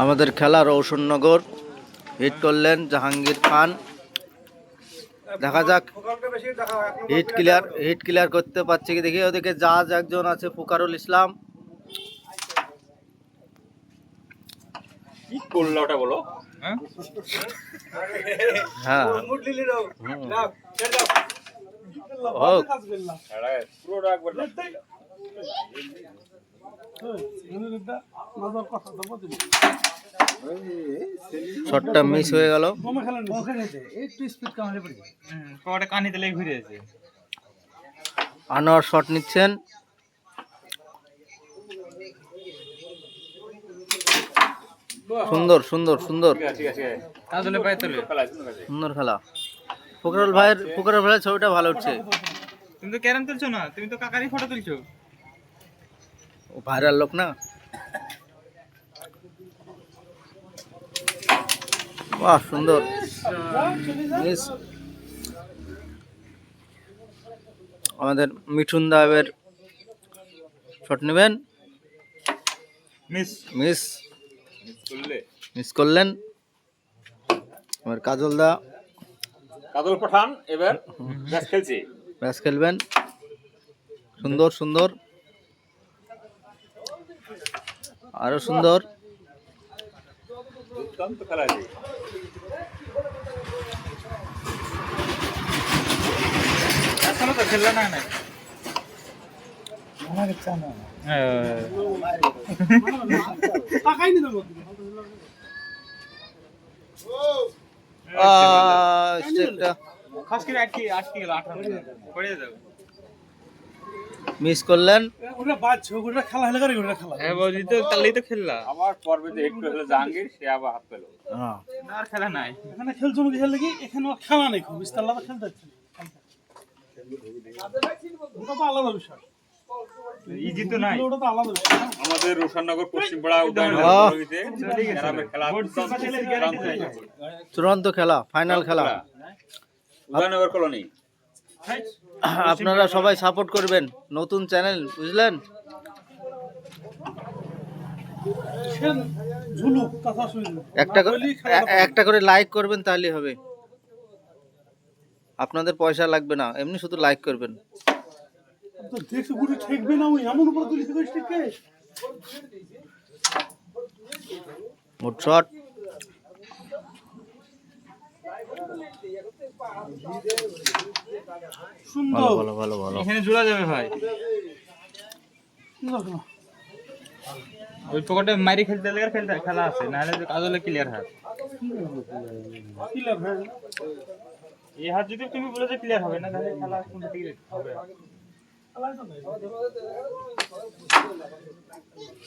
আমাদের খেলা রৌশননগর হিট করলেন জাহাঙ্গীর খান। দেখা যাক হিট ক্লিয়ার করতে পারছে কি দেখি। ওদিকে জাজ একজন আছে ফুকারুল ইসলাম। কি করলো ওটা বলো? হ্যাঁ শটটা মিস হয়ে গেল। আনোয়ার শট নিচ্ছেন। সুন্দর সুন্দর সুন্দর সুন্দর খেলা। ফুকরুল ভাইয়ের ছবিটা ভালো উঠছে। তুমি তো ক্যারাম তুলছো না, তুমি তো কাকারই ফটো তুলছো। ও ভাইরাল লোক না। বাহ সুন্দর মিস। আমাদের মিঠুন দাবের শট নেবেন, মিস মিস মিস করলেন। আমার কাজল পাঠান এবার ম্যাচ খেলছে, ম্যাচ খেলবেন। সুন্দর সুন্দর আরো সুন্দর। দুর্দান্ত খেলা আছে। এখনো তো খেললো না না মিস করলেন। আবার পর্বে যে একটু হলো জাহাঙ্গীর, সে আবার হাত পেল। আর খেলা নাই। এখানে খেলছো না খেললে কি এখানে খেলা নেই, খুব বিস্তার লাগা খেলতে হচ্ছে। ওটা তো আলাদা বিষয়, ইজি তো নাই। ওটা তো আলাদা বিষয়। আমাদের রোশননগর পশ্চিমপাড়া উদয়ন চূড়ান্ত খেলা, ফাইনাল খেলা। উদয়নগর কলোনি। আপনারা সবাই সাপোর্ট করবেন, নতুন চ্যানেল বুঝলেন। ঝুলুক কথা শুনলে একটা করে লাইক করবেন, তাহলেই হবে। আপনাদের পয়সা লাগবে না, এমনি শুধু লাইক করবেন। তো দেখে গুড়ি ঠেকবে না, ওই এমন উপরে তুলি থেকে ঠেকে মোট শট। সুন্দর। ভালো ভালো ভালো ভালো। এখানে জোড়া যাবে ভাই। ওই পকেটে মারি খেলতে গেলে খেলা আছে, নাহলে কাজলে ক্লিয়ার হাত। ক্লিয়ার হয় এই হাত যদি তুমি বলে যে ক্লিয়ার হবে না, তাহলে খেলা কোনটা থেকে হবে।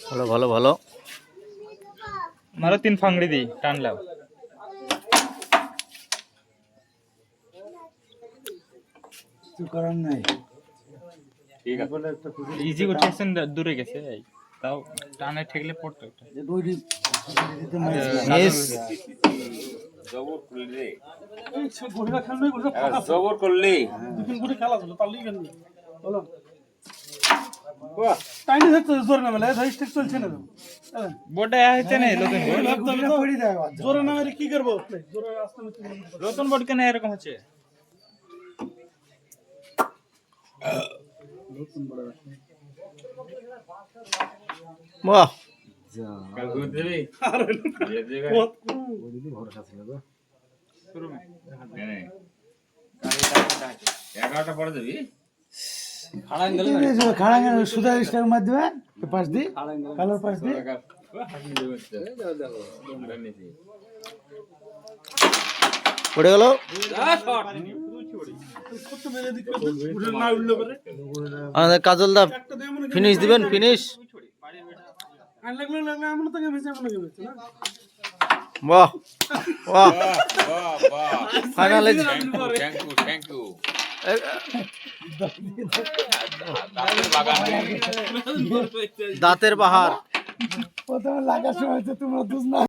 ভালো ভালো ভালো। মারো 3 ফাংড়ি দি টানলাম। কিছু করার নাই। ঠিক আছে, ইজি উঠেছেন, দূরে গেছে, তাও টানে ঠেকলে পড়তো এটা। মিস। জবর করলে গুড়িটা খেলবে, গুড়িটা ফাঁকা জবর করলে দুদিন গুড়ি খেলা ছিল, তার লিগে খেলবে বলো। টাইনি ধরতে জোরে না মেলে, ধরে ঠিক চলছে না তো। বোর্ডে হইতে নেই নতুন বোর্ড। জোরে না মেরে কি করবো, জোরে আসতে নতুন বোর্ড কেন এরকম হচ্ছে? বাহ কাল করে দেবে শুরু মে 11টা পরে দেবি। সুদা স্টার মাধ্যমে পাশ দি কালার পাশ দি পড়ে গেল। আমাদের কাজল দা ফিনিশ দিবেন, ফিনিশ। বাহ বাহ ফাইনালে থ্যাংক ইউ। দাঁতের বাহার। প্রথমে লাগার সময় তো তোমরা দুধ না